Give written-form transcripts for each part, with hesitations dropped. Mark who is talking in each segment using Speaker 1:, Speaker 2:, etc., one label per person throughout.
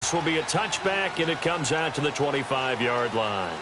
Speaker 1: This will be a touchback, and it comes out to the 25-yard line.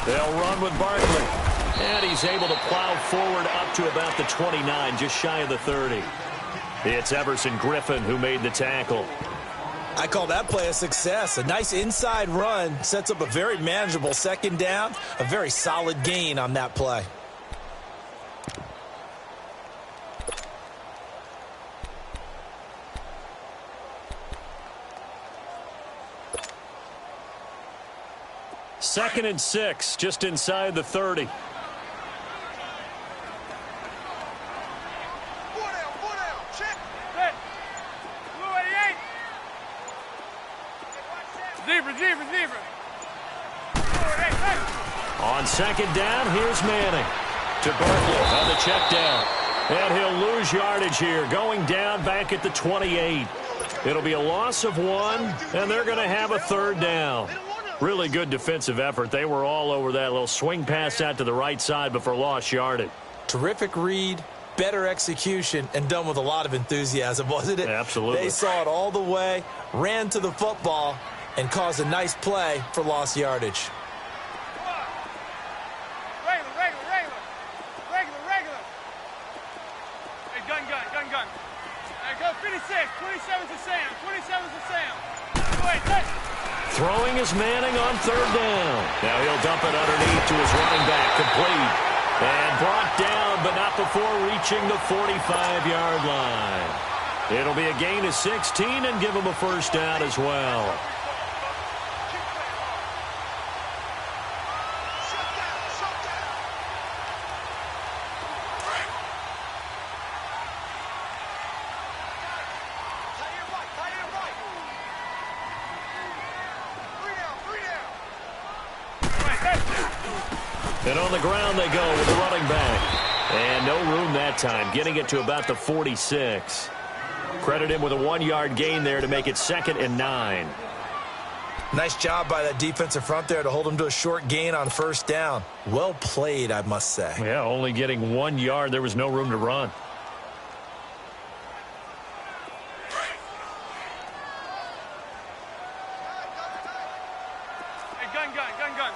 Speaker 1: They'll run with Barkley. And he's able to plow forward up to about the 29, just shy of the 30. It's Everson Griffin who made the tackle.
Speaker 2: I call that play a success. A nice inside run sets up a very manageable second down. A very solid gain on that play.
Speaker 1: Second and 6, just inside the 30. On second down, here's Manning to Barkley on the check down. And he'll lose yardage here, going down back at the 28. It'll be a loss of 1, and they're going to have a third down. Really good defensive effort. They were all over that little swing pass out to the right side before lost yardage.
Speaker 2: Terrific read, better execution, and done with a lot of enthusiasm, wasn't it?
Speaker 1: Absolutely.
Speaker 2: They saw it all the way, ran to the football, and caused a nice play for lost yardage.
Speaker 3: Gun. There goes 56. 27's to Sam. 27's to Sam. Go ahead,
Speaker 1: Throwing is Manning on third down. Now he'll dump it underneath to his running back, complete. And brought down, but not before reaching the 45-yard line. It'll be a gain of 16 and give him a first down as well. And on the ground they go with the running back. And no room that time, getting it to about the 46. Credit him with a 1-yard gain there to make it 2nd and 9.
Speaker 2: Nice job by that defensive front there to hold him to a short gain on first down. Well played, I must say.
Speaker 1: Yeah, only getting 1 yard. There was no room to run.
Speaker 3: Gun.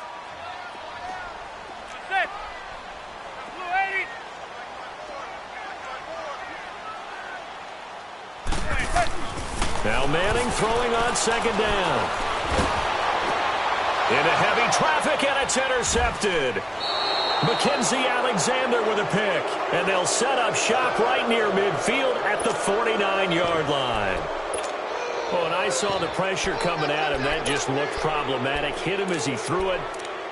Speaker 1: Now Manning throwing on second down. Into heavy traffic, and it's intercepted. Mackenzie Alexander with a pick. And they'll set up shop right near midfield at the 49-yard line. Oh, and I saw the pressure coming at him. That just looked problematic. Hit him as he threw it,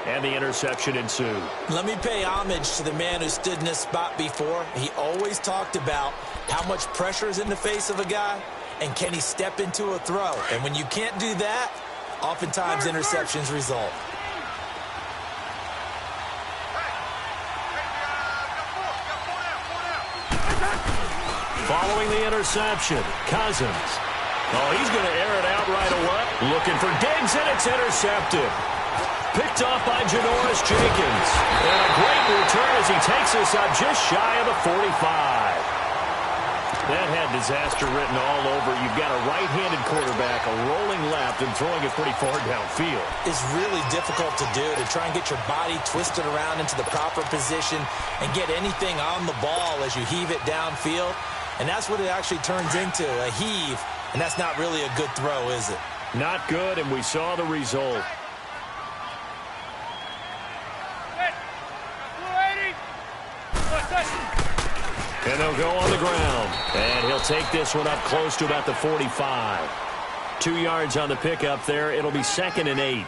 Speaker 1: and the interception ensued.
Speaker 2: Let me pay homage to the man who stood in this spot before. He always talked about how much pressure is in the face of a guy, and can he step into a throw. And when you can't do that, oftentimes interceptions result.
Speaker 1: Following the interception, Cousins. Oh, he's going to air it out right away. Looking for Diggs, and it's intercepted. Picked off by Janoris Jenkins. And a great return as he takes us up just shy of the 45. That had disaster written all over. You've got a right-handed quarterback, a rolling left, and throwing it pretty far downfield.
Speaker 2: It's really difficult to do, to try and get your body twisted around into the proper position and get anything on the ball as you heave it downfield. And that's what it actually turns into, a heave. And that's not really a good throw, is it?
Speaker 1: Not good, and we saw the result. And they'll go on the ground. And he'll take this one up close to about the 45. 2 yards on the pickup there. It'll be 2nd and 8.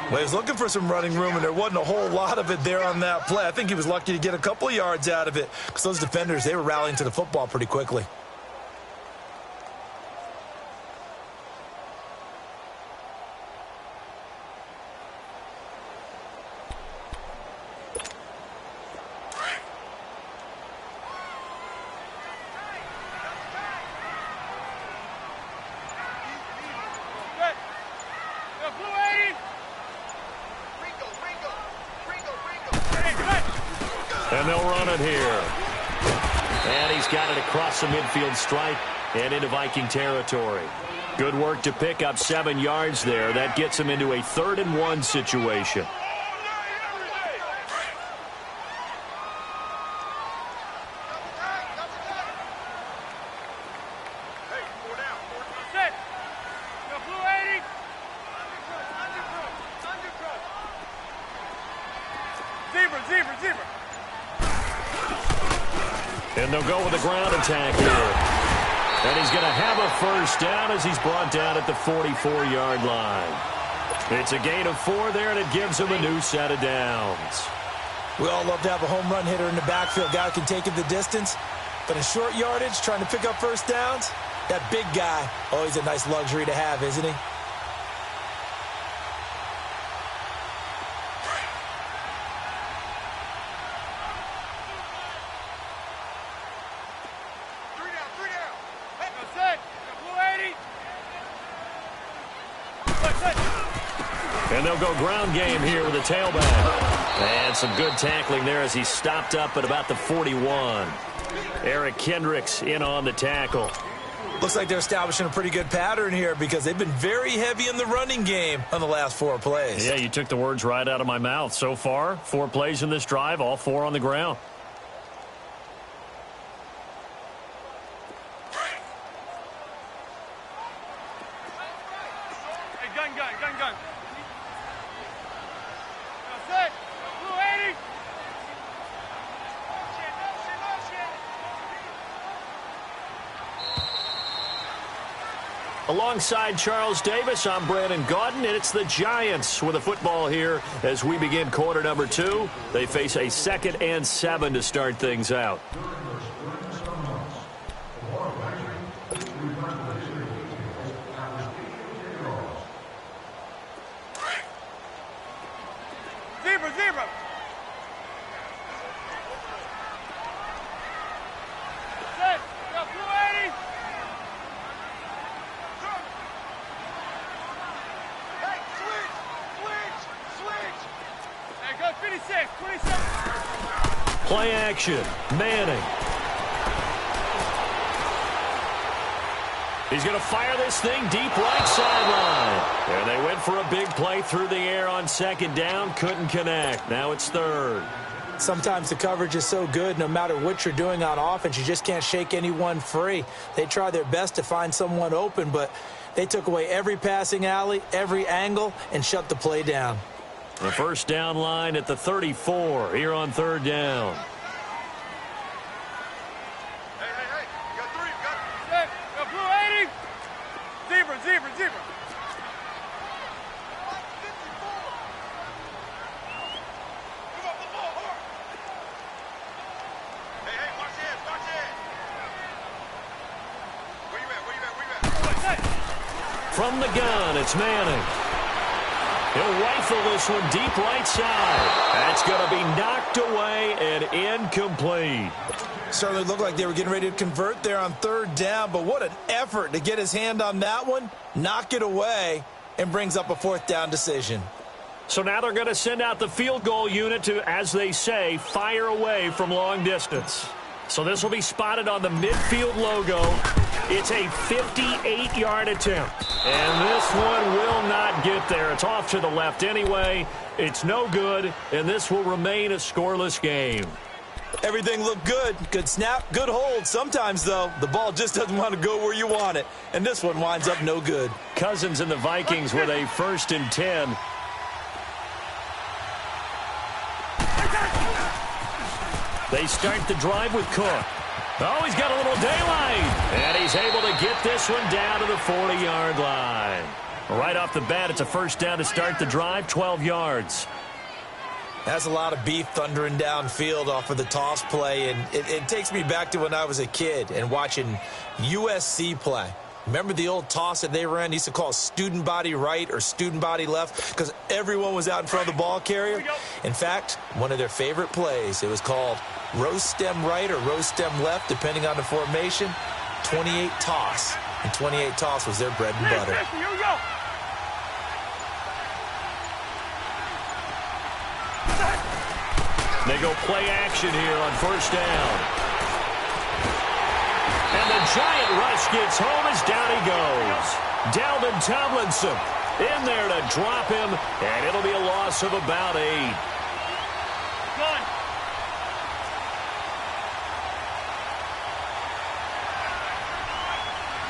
Speaker 2: Well, he was looking for some running room, and there wasn't a whole lot of it there on that play. I think he was lucky to get a couple of yards out of it because those defenders, they were rallying to the football pretty quickly.
Speaker 1: And they'll run it here. And he's got it across the midfield stripe and into Viking territory. Good work to pick up 7 yards there. That gets him into a 3rd and 1 situation. And they'll go with a ground attack here. And he's going to have a first down as he's brought down at the 44-yard line. It's a gain of 4 there, and it gives him a new set of downs.
Speaker 2: We all love to have a home run hitter in the backfield. Guy who can take it the distance. But in short yardage, trying to pick up first downs, that big guy, always a nice luxury to have, isn't he?
Speaker 1: And they'll go ground game here with a tailback. And some good tackling there as he stopped up at about the 41. Eric Kendricks in on the tackle.
Speaker 2: Looks like they're establishing a pretty good pattern here because they've been very heavy in the running game on the last 4 plays.
Speaker 1: Yeah, you took the words right out of my mouth. So far, 4 plays in this drive, all 4 on the ground.
Speaker 3: Gun. That's it. Blue 80.
Speaker 1: Alongside Charles Davis, I'm Brandon Gaudin, and it's the Giants with the football here as we begin quarter number 2. They face a 2nd and 7 to start things out.
Speaker 3: Zebra. Set. Got blue 80. Hey, switch. Hey, go 56, 27.
Speaker 1: Play action. Manning. He's going to fire this thing deep right sideline. And they went for a big play through the air on 2nd down. Couldn't connect. Now it's 3rd.
Speaker 2: Sometimes the coverage is so good, no matter what you're doing on offense, you just can't shake anyone free. They try their best to find someone open, but they took away every passing alley, every angle, and shut the play down.
Speaker 1: The first down line at the 34 here on 3rd down.
Speaker 3: Hey. You got 3. Set. Got blue 80. Zebra.
Speaker 1: From the gun, it's Manning. He'll rifle this one deep right side. That's going to be knocked away and incomplete.
Speaker 2: Certainly looked like they were getting ready to convert there on 3rd down, but what an effort to get his hand on that one, knock it away, and brings up a 4th down decision.
Speaker 1: So now they're going to send out the field goal unit to, as they say, fire away from long distance. So this will be spotted on the midfield logo. It's a 58-yard attempt. And this one will not get there. It's off to the left anyway. It's no good, and this will remain a scoreless game.
Speaker 2: Everything looked good. Good snap, good hold. Sometimes, though, the ball just doesn't want to go where you want it. And this one winds up no good.
Speaker 1: Cousins and the Vikings with a 1st and 10. They start the drive with Cook. Oh, he's got a little daylight. And he's able to get this one down to the 40-yard line. Right off the bat, it's a first down to start the drive, 12 yards.
Speaker 2: That's a lot of beef thundering downfield off of the toss play, and it takes me back to when I was a kid and watching USC play. Remember the old toss that they ran? They used to call student body right or student body left because everyone was out in front of the ball carrier. In fact, one of their favorite plays, it was called roast stem right or roast stem left, depending on the formation, 28 toss. And 28 toss was their bread and butter.
Speaker 3: Here we go.
Speaker 1: They go play action here on first down. And the giant rush gets home as down he goes. Dalvin Tomlinson in there to drop him, and it'll be a loss of about 8.
Speaker 3: Gun.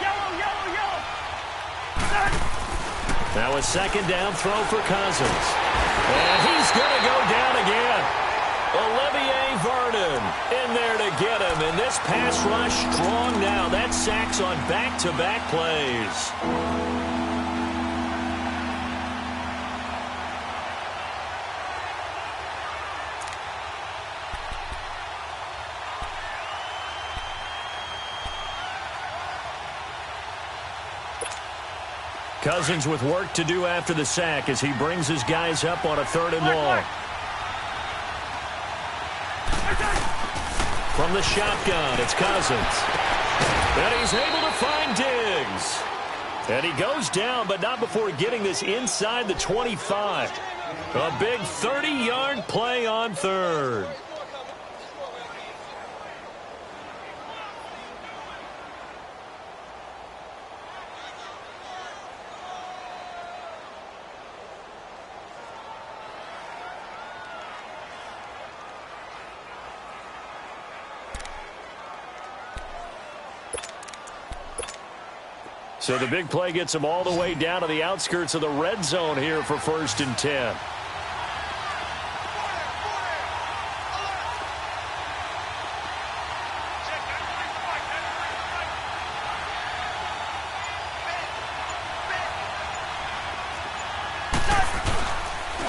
Speaker 3: Yellow.
Speaker 1: Now a second down throw for Cousins. And he's going to go down again. Olivier Vernon in there to get him. And this pass rush strong now. That's sacks on back-to-back plays. Cousins with work to do after the sack as he brings his guys up on a 3rd and long. From the shotgun, it's Cousins. And he's able to find Diggs. And he goes down, but not before getting this inside the 25. A big 30-yard play on 3rd. So the big play gets him all the way down to the outskirts of the red zone here for 1st and 10.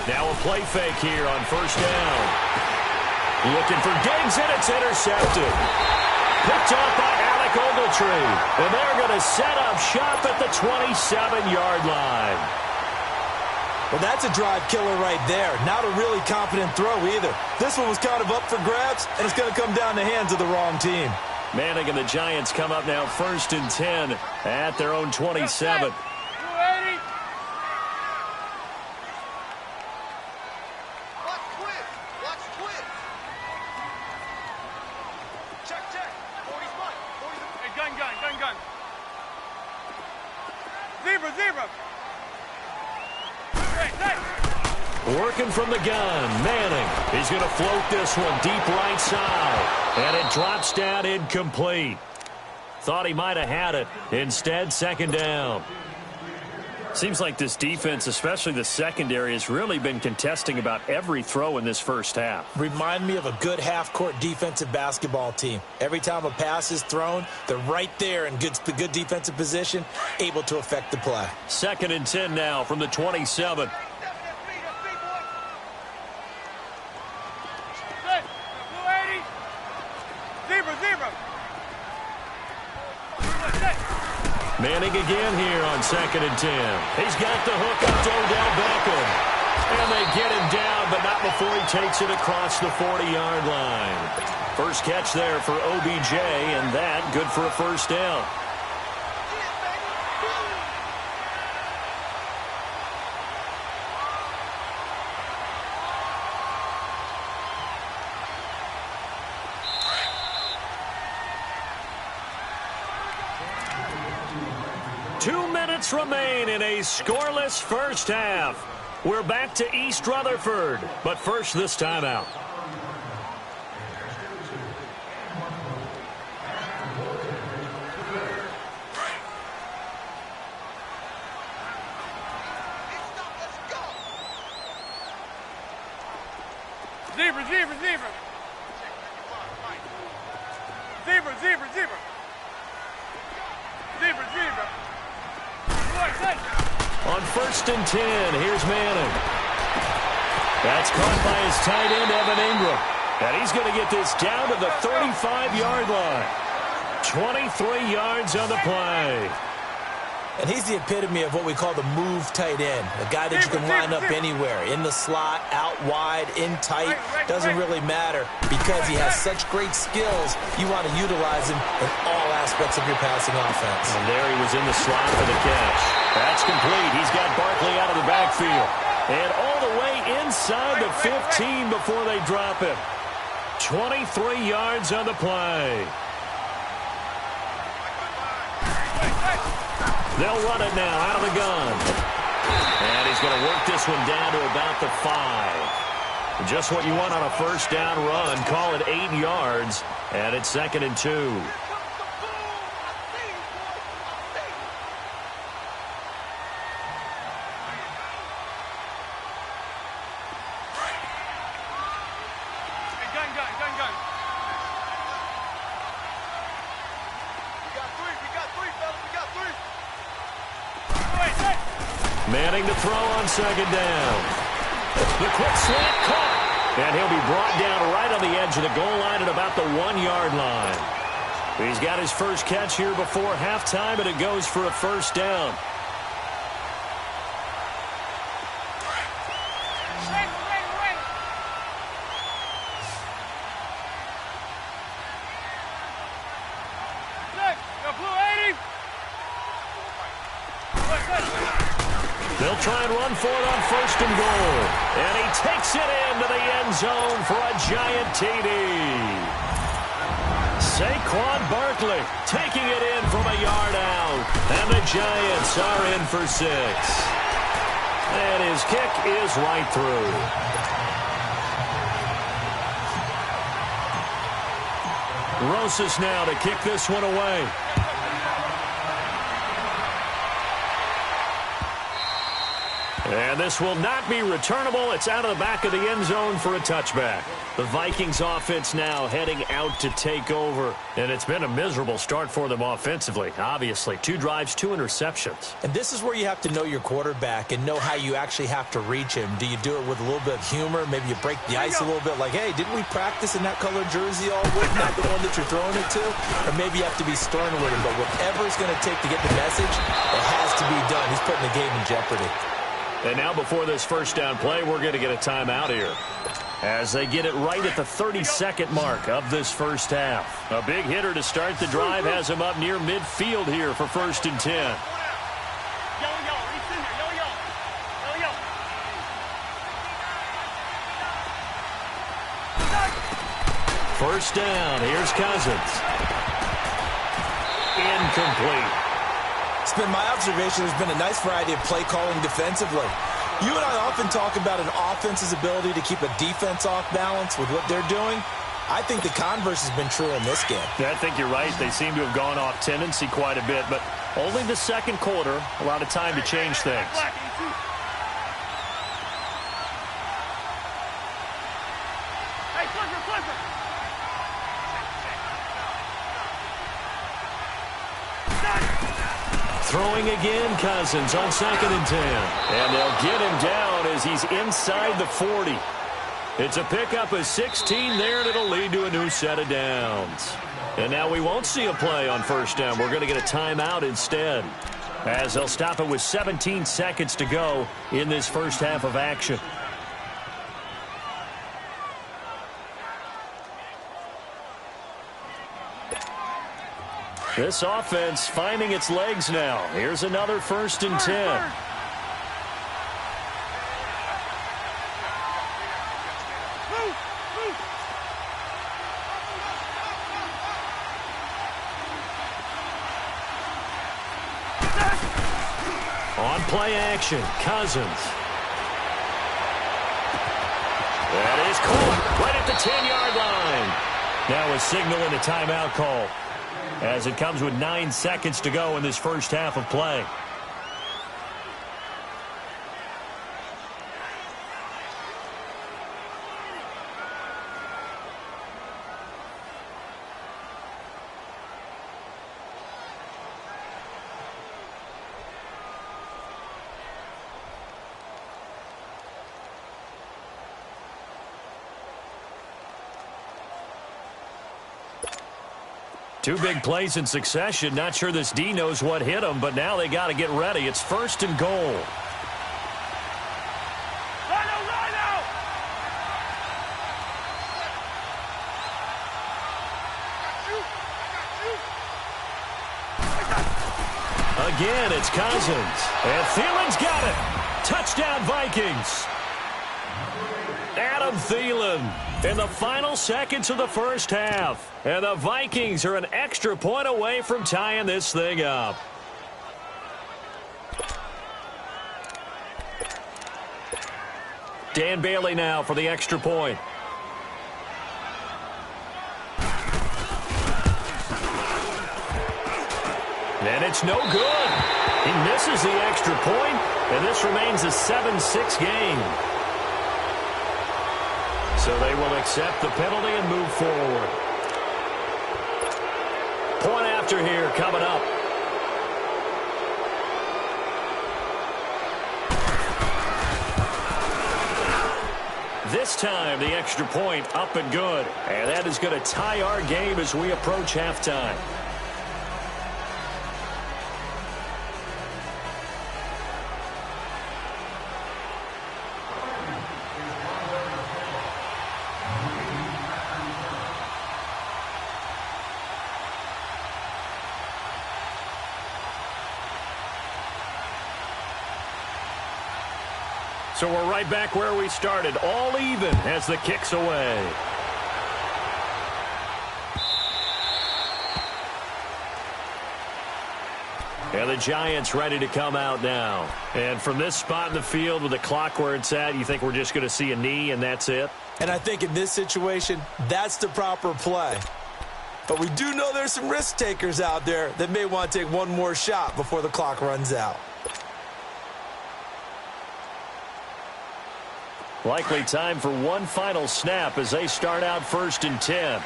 Speaker 1: Now a play fake here on 1st down. Looking for Diggs, and it's intercepted. Picked off by Alec Ogletree. And they're going to set up shop at the 27-yard line.
Speaker 2: Well, that's a drive killer right there. Not a really confident throw either. This one was kind of up for grabs, and it's going to come down the hands of the wrong team.
Speaker 1: Manning and the Giants come up now 1st and 10 at their own 27.
Speaker 3: Gun. Zebra.
Speaker 1: Working from the gun, Manning. He's going to float this one deep right side. And it drops down incomplete. Thought he might have had it. Instead, 2nd down. Seems like this defense, especially the secondary, has really been contesting about every throw in this first half.
Speaker 2: Remind me of a good half-court defensive basketball team. Every time a pass is thrown, they're right there in good defensive position, able to affect the play.
Speaker 1: 2nd and 10 now from the 27.
Speaker 3: Zebra.
Speaker 1: Manning again here on 2nd and 10. He's got the hook up to Odell Beckham. And they get him down, but not before he takes it across the 40-yard line. First catch there for OBJ, and that good for a 1st down. Remain in a scoreless first half. We're back to East Rutherford, but first this timeout.
Speaker 3: Zebra.
Speaker 1: On 1st and 10, here's Manning. That's caught by his tight end, Evan Ingram. And he's going to get this down to the 35-yard line. 23 yards on the play.
Speaker 2: And he's the epitome of what we call the move tight end. A guy that you can line up anywhere. In the slot, out wide, in tight. Doesn't really matter because he has such great skills. You want to utilize him in all aspects of your passing offense.
Speaker 1: And there he was in the slot for the catch. That's complete. He's got Barkley out of the backfield. And all the way inside the 15 before they drop him. 23 yards on the play. They'll run it now out of the gun. And he's going to work this one down to about the 5. Just what you want on a first down run. Call it 8 yards. And it's 2nd and 2. Manning to throw on 2nd down. The quick slant caught. And he'll be brought down right on the edge of the goal line at about the 1-yard line. He's got his first catch here before halftime, and it goes for a first down. They'll try and run for it on 1st and goal. And he takes it into the end zone for a giant TD. Saquon Barkley taking it in from a yard out. And the Giants are in for 6. And his kick is right through. Rosas now to kick this one away. And this will not be returnable. It's out of the back of the end zone for a touchback. The Vikings offense now heading out to take over. And it's been a miserable start for them offensively, obviously. 2 drives, 2 interceptions.
Speaker 2: And this is where you have to know your quarterback and know how you actually have to reach him. Do you do it with a little bit of humor? Maybe you break the ice a little bit like, hey, didn't we practice in that colored jersey all week? Not the one that you're throwing it to? Or maybe you have to be stern with him. But whatever it's going to take to get the message, it has to be done. He's putting the game in jeopardy.
Speaker 1: And now before this first down play, we're going to get a timeout here. As they get it right at the 32nd mark of this first half. A big hitter to start the drive has him up near midfield here for 1st and 10. First down, here's Cousins. Incomplete.
Speaker 2: It's been my observation there's been a nice variety of play calling defensively. You and I often talk about an offense's ability to keep a defense off balance with what they're doing. I think the converse has been true in this game.
Speaker 1: Yeah, I think you're right. They seem to have gone off tendency quite a bit, but only the second quarter, a lot of time to change things. Throwing again, Cousins on 2nd and 10. And they'll get him down as he's inside the 40. It's a pickup of 16 there, and it'll lead to a new set of downs. And now we won't see a play on first down. We're going to get a timeout instead, as they'll stop it with 17 seconds to go in this first half of action. This offense finding its legs now. Here's another 1st and 10. On play action, Cousins. That is caught right at the 10-yard line. Now a signal and a timeout call, as it comes with 9 seconds to go in this first half of play. Two big plays in succession. Not sure this D knows what hit him, but now they got to get ready. It's 1st and goal. Again, it's Cousins. And Thielen's got it. Touchdown, Vikings. Adam Thielen in the final seconds of the first half. And the Vikings are an extra point away from tying this thing up. Dan Bailey now for the extra point. And it's no good. He misses the extra point, and this remains a 7-6 game. So they will accept the penalty and move forward. Point after here coming up. This time, the extra point up and good. And that is going to tie our game as we approach halftime. So we're right back where we started, all even as the kick's away. And the Giants ready to come out now. And from this spot in the field with the clock where it's at, you think we're just going to see a knee and that's it?
Speaker 2: And I think in this situation, that's the proper play. But we do know there's some risk takers out there that may want to take one more shot before the clock runs out.
Speaker 1: Likely time for one final snap as they start out 1st and 10.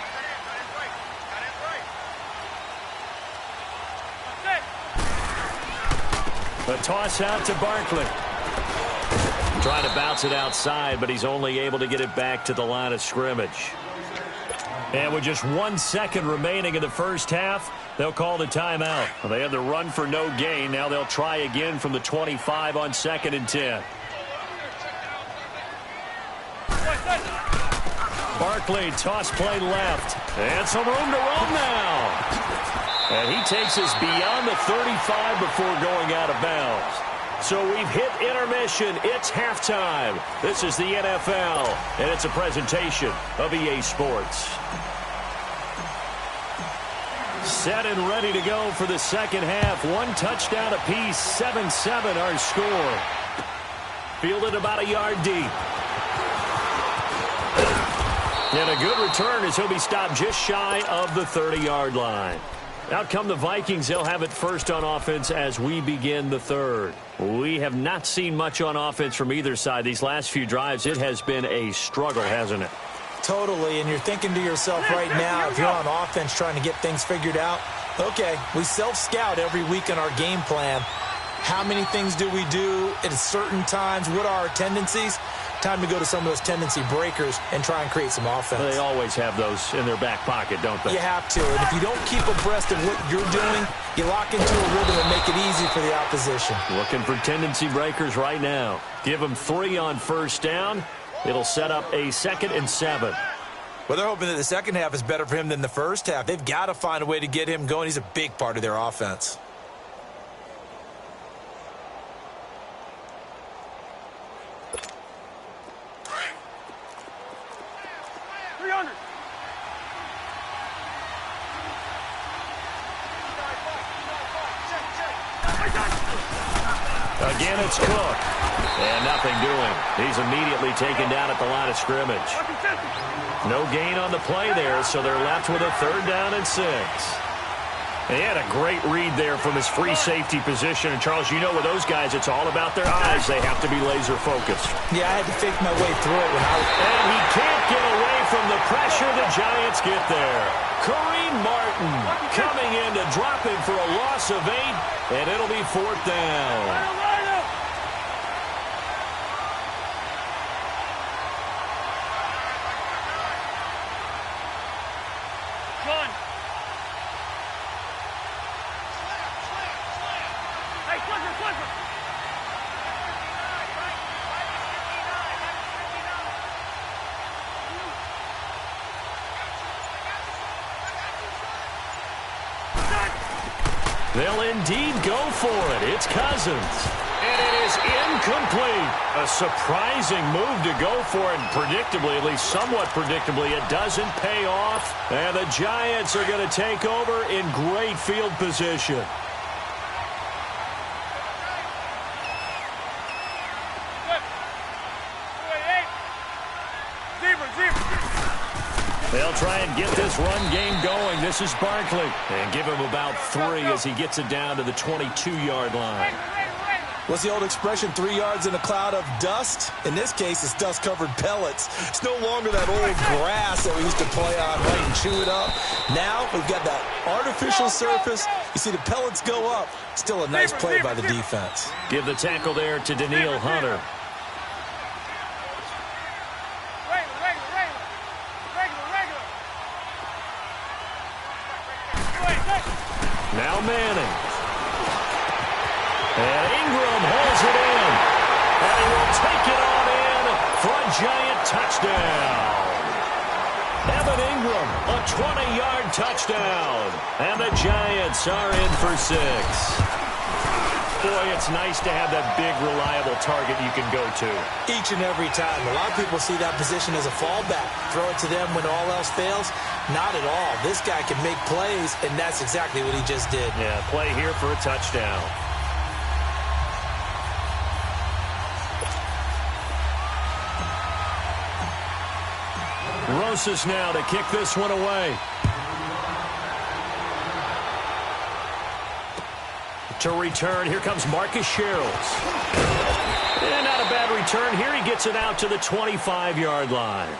Speaker 1: A toss out to Barkley. Trying to bounce it outside, but he's only able to get it back to the line of scrimmage. And with just 1 second remaining in the first half, they'll call the timeout. They had the run for no gain. Now they'll try again from the 25 on 2nd and 10. Barkley, toss play left. And some room to roam now. And he takes us beyond the 35 before going out of bounds. So we've hit intermission. It's halftime. This is the NFL, and it's a presentation of EA Sports. Set and ready to go for the second half. One touchdown apiece, 7-7 our score. Fielded about a yard deep. And a good return as he'll be stopped just shy of the 30-yard line. Out come the Vikings. They'll have it first on offense as we begin the third. We have not seen much on offense from either side. These last few drives, it has been a struggle, hasn't it?
Speaker 2: Totally, and you're thinking to yourself right now, if you're on offense trying to get things figured out, okay, we self-scout every week in our game plan. How many things do we do at certain times? What are our tendencies? Time to go to some of those tendency breakers and try and create some offense.
Speaker 1: They always have those in their back pocket, don't they?
Speaker 2: You have to, and if you don't keep abreast of what you're doing, you lock into a rhythm and make it easy for the opposition.
Speaker 1: Looking for tendency breakers right now. Give them 3 on first down. It'll set up a 2nd and 7.
Speaker 2: Well, they're hoping that the second half is better for him than the first half. They've got to find a way to get him going. He's a big part of their offense.
Speaker 1: Again, it's Cook. And nothing doing. He's immediately taken down at the line of scrimmage. No gain on the play there, so they're left with a 3rd down and 6. He had a great read there from his free safety position. And, Charles, you know with those guys, it's all about their eyes. They have to be laser-focused.
Speaker 2: Yeah, I had to fake my way through it when I was...
Speaker 1: And he can't get away from the pressure. The Giants get there. Kareem Martin coming in to drop him for a loss of 8, and it'll be 4th down. They'll indeed go for it. It's Cousins. And it is incomplete. A surprising move to go for it. And predictably, at least somewhat predictably, it doesn't pay off. And the Giants are going to take over in great field position. They'll try and get this run game going. This is Barkley. And give him about 3 as he gets it down to the 22-yard line.
Speaker 2: What's the old expression, 3 yards in a cloud of dust? In this case, it's dust-covered pellets. It's no longer that old grass that we used to play on, right, and chew it up. Now we've got that artificial surface. You see the pellets go up. Still a nice play by the defense.
Speaker 1: Give the tackle there to Daniil Hunter. Now Manning. And Ingram holds it in. And he will take it on in for a Giant touchdown. Evan Ingram, a 20-yard touchdown. And the Giants are in for 6. Boy, it's nice to have that big, reliable target you can go to.
Speaker 2: Each and every time. A lot of people see that position as a fallback. Throw it to them when all else fails. Not at all. This guy can make plays, and that's exactly what he just did.
Speaker 1: Yeah, play here for a touchdown. Rosas now to kick this one away. To return, here comes Marcus Sherrills. And not a bad return. Here he gets it out to the 25-yard line.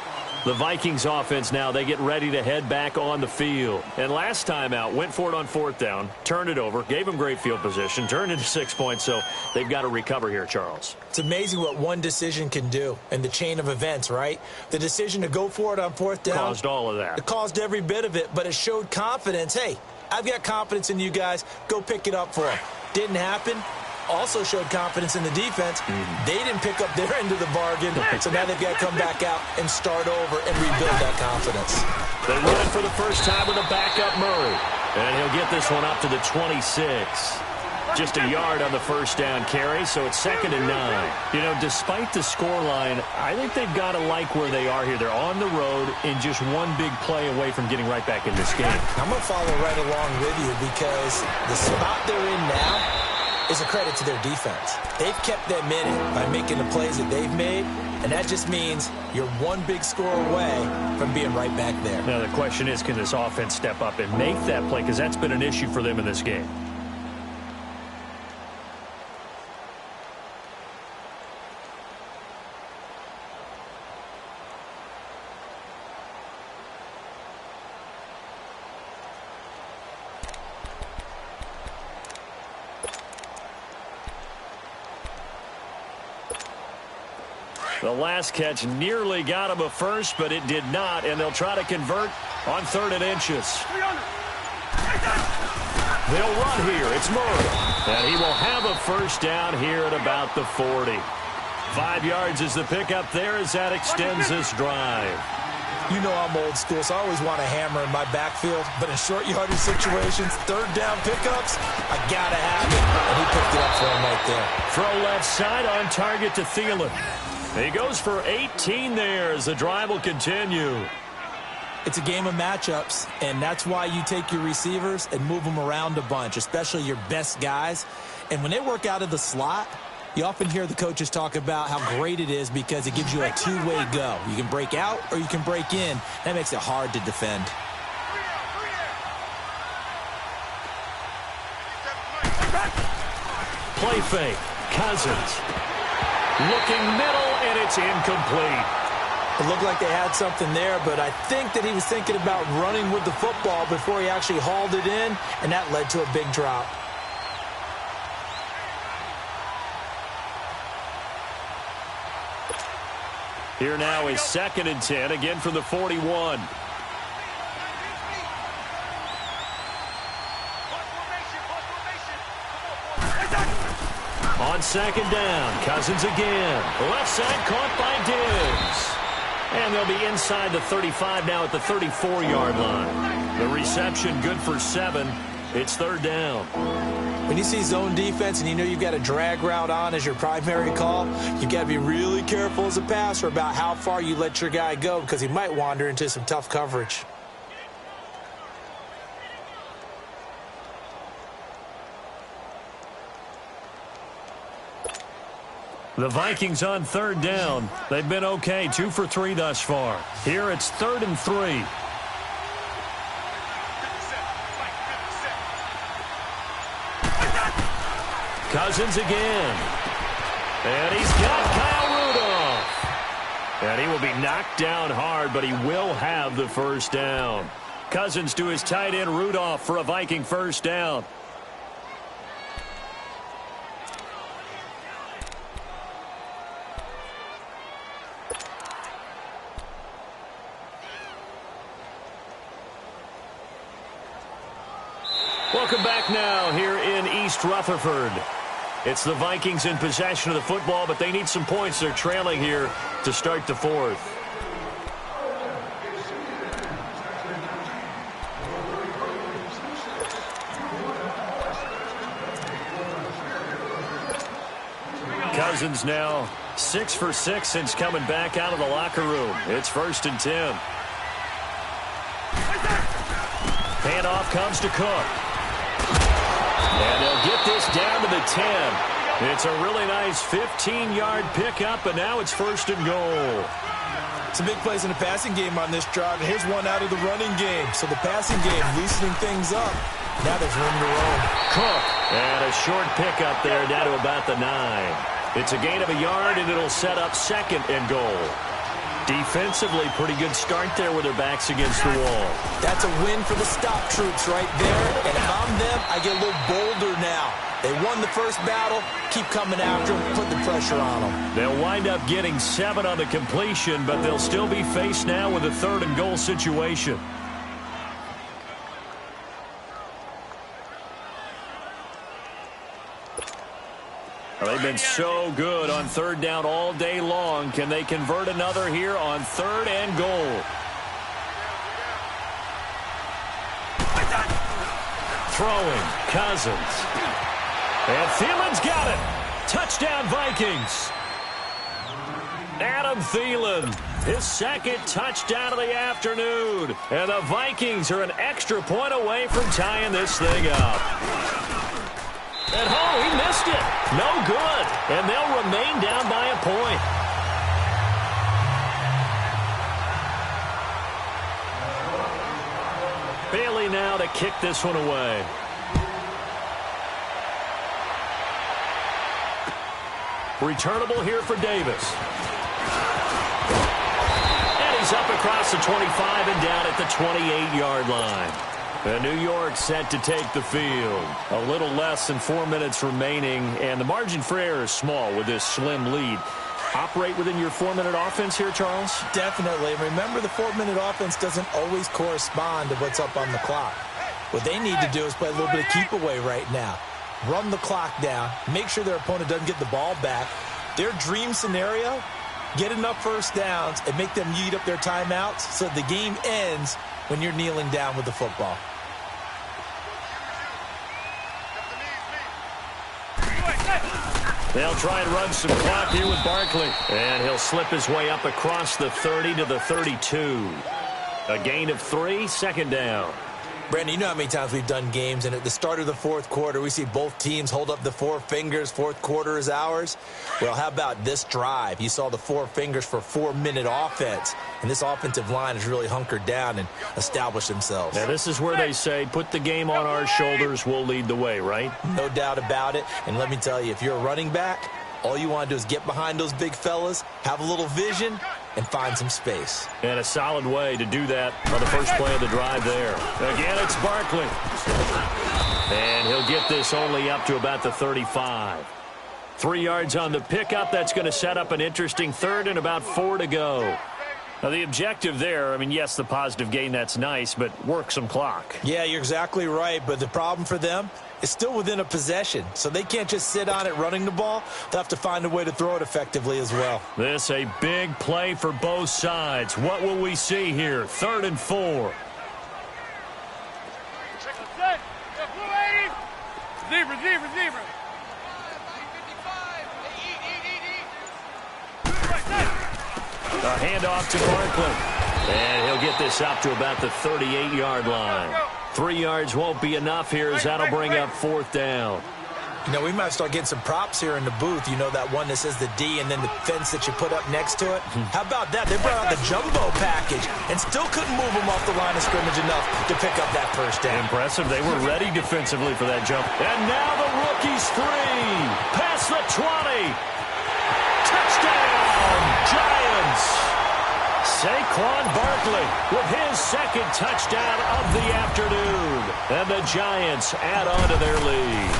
Speaker 1: The Vikings offense now, they get ready to head back on the field. And last time out, went for it on 4th down, turned it over, gave them great field position, turned into 6 points, so they've got to recover here, Charles.
Speaker 2: It's amazing what one decision can do in the chain of events, right? The decision to go for it on 4th down.
Speaker 1: Caused all of that.
Speaker 2: It caused every bit of it, but it showed confidence. Hey, I've got confidence in you guys. Go pick it up for them. Didn't happen. Also showed confidence in the defense. They didn't pick up their end of the bargain, so now they've got to come back out and start over and rebuild that confidence.
Speaker 1: They run it for the first time with a backup Murray. And he'll get this one up to the 26. Just a yard on the first down carry, so it's 2nd and 9. You know, despite the scoreline, I think they've got to like where they are here. They're on the road and just one big play away from getting right back in this game.
Speaker 2: I'm going to follow right along with you because the spot they're in now is a credit to their defense. They've kept them in it by making the plays that they've made, and that just means you're one big score away from being right back there.
Speaker 1: Now, the question is, can this offense step up and make that play? Because that's been an issue for them in this game. The last catch nearly got him a first, but it did not, and they'll try to convert on 3rd and inches. They'll run here. It's Murray, and he will have a first down here at about the 40. 5 yards is the pickup there as that extends this drive.
Speaker 2: You know I'm old school, so I always want a hammer in my backfield, but in short yardage situations, 3rd down pickups, I got to have it, and he picked it up for him right there.
Speaker 1: Throw left side on target to Thielen. He goes for 18 there as the drive will continue.
Speaker 2: It's a game of matchups, and that's why you take your receivers and move them around a bunch, especially your best guys. And when they work out of the slot, you often hear the coaches talk about how great it is because it gives you a two-way go. You can break out or you can break in. That makes it hard to defend.
Speaker 1: Play fake. Cousins. Looking middle, and it's incomplete.
Speaker 2: It looked like they had something there, but I think that he was thinking about running with the football before he actually hauled it in, and that led to a big drop.
Speaker 1: Here now is 2nd and 10, again from the 41. On 2nd down, Cousins again. Left side caught by Diggs. And they'll be inside the 35 now at the 34-yard line. The reception good for 7. It's third down.
Speaker 2: When you see zone defense and you know you've got a drag route on as your primary call, you've got to be really careful as a passer about how far you let your guy go because he might wander into some tough coverage.
Speaker 1: The Vikings on third down. They've been okay, 2 for 3 thus far. Here it's 3rd and 3. Cousins again. And he's got Kyle Rudolph. And he will be knocked down hard, but he will have the first down. Cousins to his tight end Rudolph for a Viking first down. Welcome back now here in East Rutherford. It's the Vikings in possession of the football, but they need some points. They're trailing here to start the fourth. Cousins now 6 for 6 since coming back out of the locker room. It's 1st and 10. Handoff comes to Cook. And they'll get this down to the 10. It's a really nice 15-yard pickup, and now it's 1st and goal.
Speaker 2: Some big plays in the passing game on this drive, and here's one out of the running game. So the passing game loosening things up. Now there's room to roam.
Speaker 1: Cook, and a short pickup there down to about the 9. It's a gain of a yard, and it'll set up 2nd and goal. Defensively, pretty good start there with their backs against the wall.
Speaker 2: That's a win for the stop troops right there. And if I'm them, I get a little bolder now. They won the first battle. Keep coming after them. Put the pressure on them.
Speaker 1: They'll wind up getting 7 on the completion, but they'll still be faced now with a 3rd and goal situation. They've been so good on 3rd down all day long. Can they convert another here on 3rd and goal? Throwing, Cousins. And Thielen's got it. Touchdown, Vikings. Adam Thielen, his 2nd touchdown of the afternoon. And the Vikings are an extra point away from tying this thing up. And he missed it. No good. And they'll remain down by a point. Bailey now to kick this one away. Returnable here for Davis. And he's up across the 25 and down at the 28-yard line. And New York set to take the field. A little less than 4 minutes remaining, and the margin for error is small with this slim lead. Operate within your 4-minute offense here, Charles?
Speaker 2: Definitely. Remember, the 4-minute offense doesn't always correspond to what's up on the clock. What they need to do is play a little bit of keep away right now. Run the clock down. Make sure their opponent doesn't get the ball back. Their dream scenario, get enough first downs and make them eat up their timeouts so the game ends when you're kneeling down with the football.
Speaker 1: They'll try and run some clock here with Barkley. And he'll slip his way up across the 30 to the 32. A gain of 3, 2nd down.
Speaker 2: Brandon, you know how many times we've done games, and at the start of the 4th quarter, we see both teams hold up the 4 fingers, 4th quarter is ours. Well, how about this drive? You saw the 4 fingers for 4-minute offense, and this offensive line has really hunkered down and established themselves.
Speaker 1: Now, this is where they say, put the game on our shoulders, we'll lead the way, right?
Speaker 2: No doubt about it, and let me tell you, if you're a running back, all you want to do is get behind those big fellas, have a little vision, and find some space.
Speaker 1: And a solid way to do that on the first play of the drive there. Again, it's Barkley. And he'll get this only up to about the 35. 3 yards on the pickup. That's going to set up an interesting 3rd and about 4 to go. Now, the objective there, I mean, yes, the positive gain, that's nice, but work some clock.
Speaker 2: Yeah, you're exactly right, but the problem for them is still within a possession, so they can't just sit on it running the ball. They'll have to find a way to throw it effectively as well.
Speaker 1: This a big play for both sides. What will we see here? 3rd and 4.
Speaker 3: Receiver.
Speaker 1: A handoff to Barkley. And he'll get this up to about the 38-yard line. 3 yards won't be enough here as that'll bring up 4th down.
Speaker 2: You know, we might start getting some props here in the booth. You know, that one that says the D and then the fence that you put up next to it? How about that? They brought out the jumbo package and still couldn't move them off the line of scrimmage enough to pick up that first down.
Speaker 1: Impressive. They were ready defensively for that jump. And now the rookie's 3. Past the 20. Touchdown, Giants. Saquon Barkley with his 2nd touchdown of the afternoon. And the Giants add on to their lead.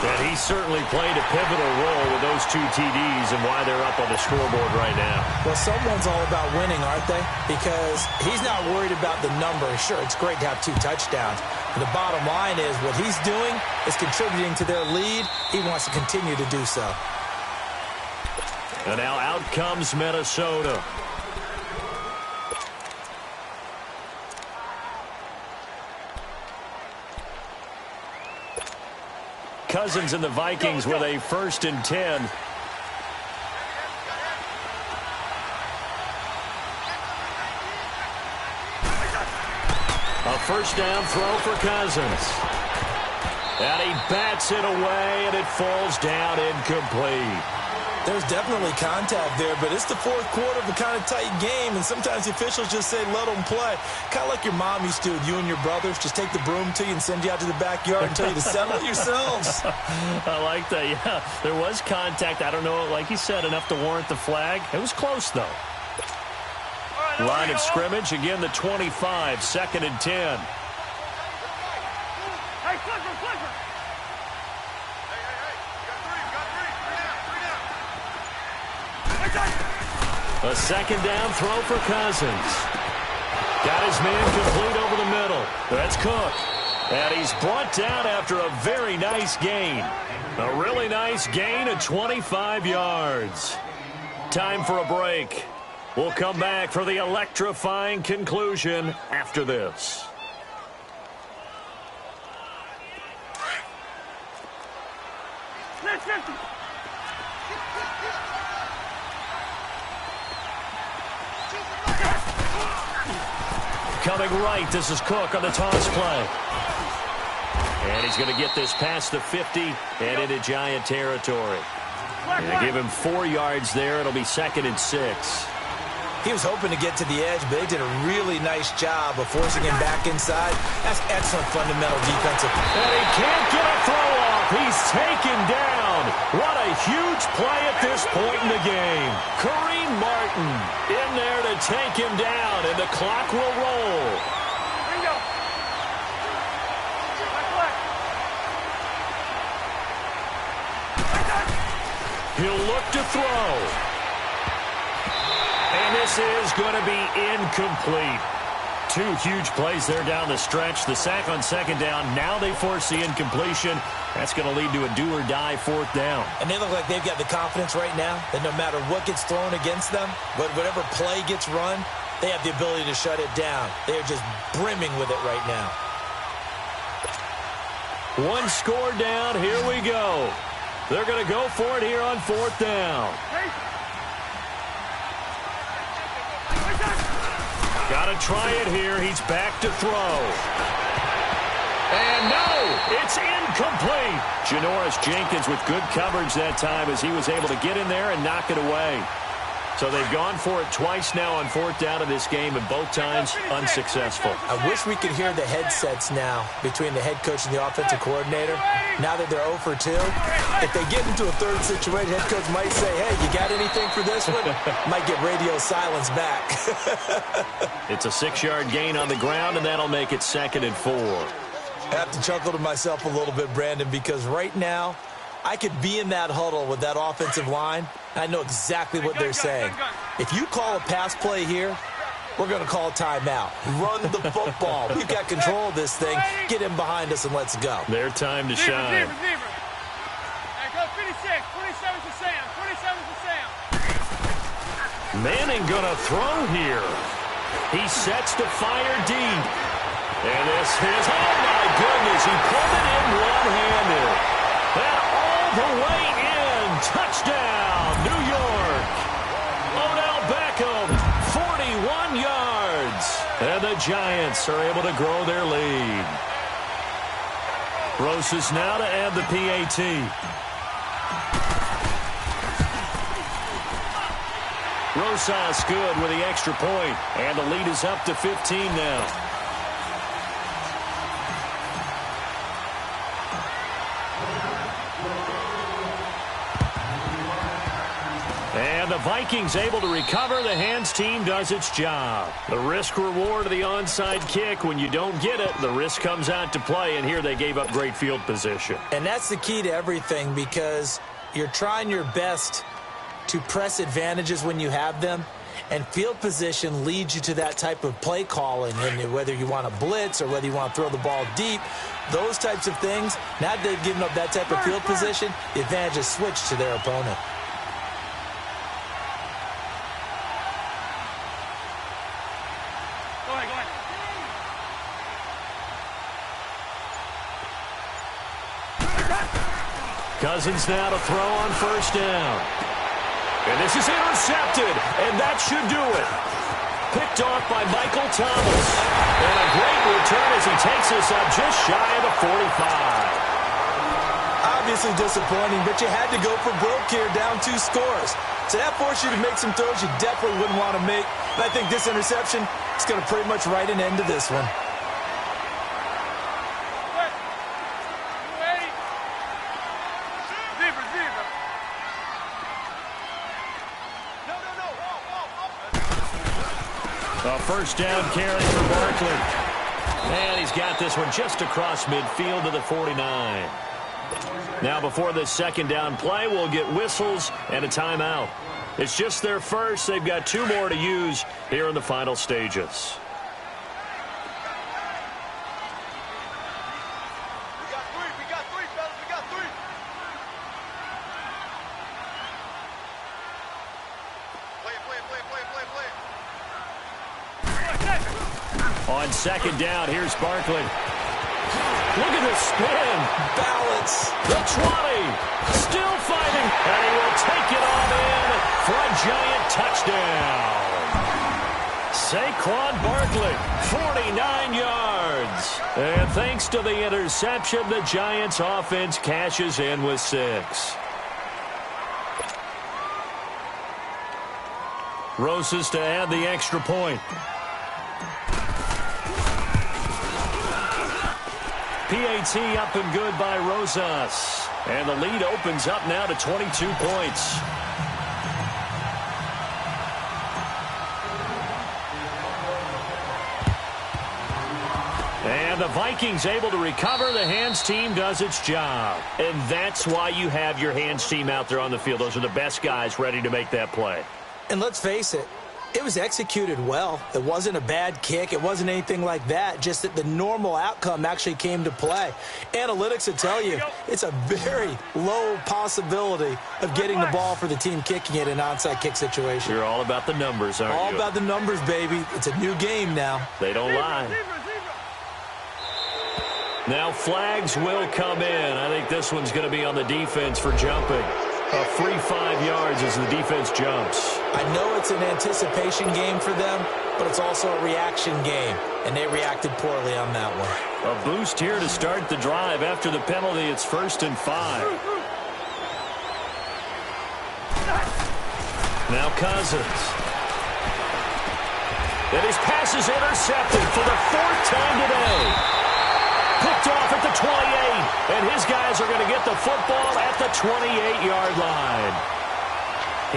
Speaker 1: And he certainly played a pivotal role with those 2 TDs and why they're up on the scoreboard right now.
Speaker 2: Well, someone's all about winning, aren't they? Because he's not worried about the number. Sure, it's great to have 2 touchdowns. But the bottom line is what he's doing is contributing to their lead. He wants to continue to do so.
Speaker 1: And now out comes Minnesota. Cousins and the Vikings with a 1st and 10. A 1st down throw for Cousins. And he bats it away, and it falls down incomplete.
Speaker 2: There's definitely contact there, but it's the 4th quarter of a kind of tight game, and sometimes the officials just say, let them play. Kind of like your mom used to with you and your brothers. Just take the broom to you and send you out to the backyard and tell you to settle it yourselves.
Speaker 1: I like that, yeah. There was contact. I don't know, like you said, enough to warrant the flag. It was close, though. Line of scrimmage, again, the 25, 2nd and 10.
Speaker 3: Hey, Clifford.
Speaker 1: A 2nd down throw for Cousins. Got his man complete over the middle. That's Cook. And he's brought down after a very nice gain. A really nice gain of 25 yards. Time for a break. We'll come back for the electrifying conclusion after this. Coming right, this is Cook on the toss play. And he's going to get this past the 50 and into Giant territory. And they give him 4 yards there. It'll be 2nd and 6.
Speaker 2: He was hoping to get to the edge, but they did a really nice job of forcing him back inside. That's excellent fundamental defensive.
Speaker 1: And he can't get a throw off. He's taken down. What a huge play at this point in the game. Kareem Martin in there to take him down, and the clock will roll.
Speaker 3: Bingo.
Speaker 1: He'll look to throw. And this is going to be incomplete. 2 huge plays there down the stretch. The sack on 2nd down. Now they force the incompletion. That's going to lead to a do-or-die 4th down.
Speaker 2: And they look like they've got the confidence right now that no matter what gets thrown against them, whatever play gets run, they have the ability to shut it down. They are just brimming with it right now.
Speaker 1: 1 score down. Here we go. They're going to go for it here on 4th down. Got to try it here. He's back to throw. And no, it's incomplete. Janoris Jenkins with good coverage that time as he was able to get in there and knock it away. So they've gone for it twice now on 4th down in this game, and both times unsuccessful.
Speaker 2: I wish we could hear the headsets now between the head coach and the offensive coordinator. Now that they're 0 for 2, if they get into a 3rd situation, head coach might say, hey, you got anything for this one? Might get radio silence back.
Speaker 1: It's a 6-yard gain on the ground, and that'll make it 2nd and 4.
Speaker 2: I have to chuckle to myself a little bit, Brandon, because right now, I could be in that huddle with that offensive line. I know exactly what they're saying. If you call a pass play here, we're going to call a timeout. Run the football. We've got control of this thing. Get him behind us and let's go.
Speaker 1: Their time to shine.
Speaker 3: Receiver. Hey, go 56. 27 to Sam. 27 to Sam.
Speaker 1: Manning going to throw here. He sets to fire deep. And this is, oh my goodness, he pulled it in one-handed. And all the way in, touchdown, New York. Odell Beckham, 41 yards. And the Giants are able to grow their lead. Rosas now to add the PAT. Rosas good with the extra point, and the lead is up to 15 now. And the Vikings able to recover. The hands team does its job. The risk-reward of the onside kick. When you don't get it, the risk comes out to play, and here they gave up great field position.
Speaker 2: And that's the key to everything, because you're trying your best to press advantages when you have them, and field position leads you to that type of play calling. And whether you want to blitz or whether you want to throw the ball deep, those types of things, now that they've given up that type of field position, the advantage is switched to their opponent.
Speaker 1: Cousins now to throw on first down. And this is intercepted, and that should do it. Picked off by Michael Thomas. And a great return as he takes us up just shy of the 45.
Speaker 2: Obviously disappointing, but you had to go for broke here, down 2 scores. So that forced you to make some throws you definitely wouldn't want to make. And I think this interception is going to pretty much write an end to this one.
Speaker 1: A first down carry for Barkley. And he's got this one just across midfield to the 49. Now before this second down play, we'll get whistles and a timeout. It's just their first. They've got 2 more to use here in the final stages.
Speaker 3: We got 3, fellas. We got 3. Play.
Speaker 1: On second down, here's Barkley. Look at the spin.
Speaker 2: Balance.
Speaker 1: The 20. Still fighting. And he will take it on in for a giant touchdown. Saquon Barkley, 49 yards. And thanks to the interception, the Giants offense cashes in with 6. Rosas to add the extra point. PAT up and good by Rosas. And the lead opens up now to 22 points. And the Vikings able to recover. The hands team does its job. And that's why you have your hands team out there on the field. Those are the best guys ready to make that play.
Speaker 2: And let's face it, it was executed well. It wasn't a bad kick. It wasn't anything like that. Just that the normal outcome actually came to play. Analytics will tell you it's a very low possibility of getting the ball for the team kicking it in an onside kick situation.
Speaker 1: You're all about the numbers, aren't you?
Speaker 2: All about the numbers, baby. It's a new game now.
Speaker 1: They don't lie. Now flags will come in. I think this one's going to be on the defense for jumping. A free 5 yards as the defense jumps.
Speaker 2: I know it's an anticipation game for them, but it's also a reaction game, and they reacted poorly on that one.
Speaker 1: A boost here to start the drive. After the penalty, it's 1st and 5. Now Cousins. And his pass is intercepted for the 4th time today. Picked off at the 28, and his guys are going to get the football at the 28-yard line.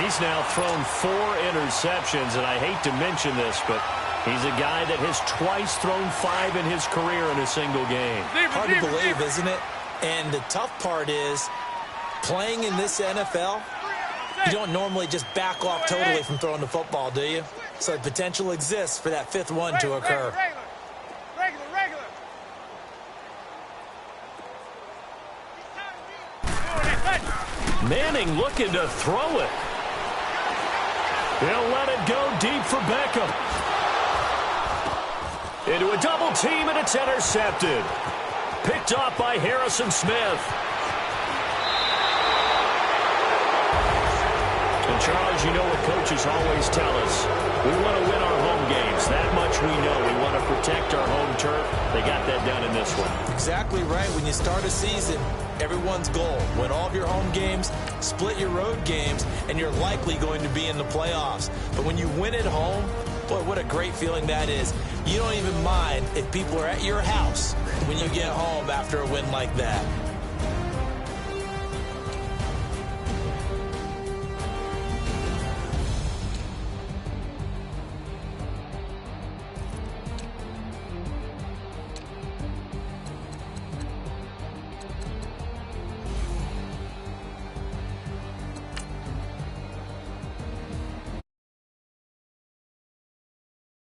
Speaker 1: He's now thrown 4 interceptions, and I hate to mention this, but he's a guy that has twice thrown 5 in his career in a single game.
Speaker 2: Hard to believe, isn't it? And the tough part is, playing in this NFL, you don't normally just back off totally from throwing the football, do you? So the potential exists for that 5th one to occur.
Speaker 3: Regular.
Speaker 1: Manning looking to throw it. He'll let it go deep for Beckham. Into a double team, and it's intercepted. Picked off by Harrison Smith. And Charles, you know what coaches always tell us. We want to win our home games. That much we know. We want to protect our home turf. They got that done in this one.
Speaker 2: Exactly right. When you start a season, everyone's goal: win all of your home games, split your road games, and you're likely going to be in the playoffs. But when you win at home, boy, what a great feeling that is. You don't even mind if people are at your house when you get home after a win like that.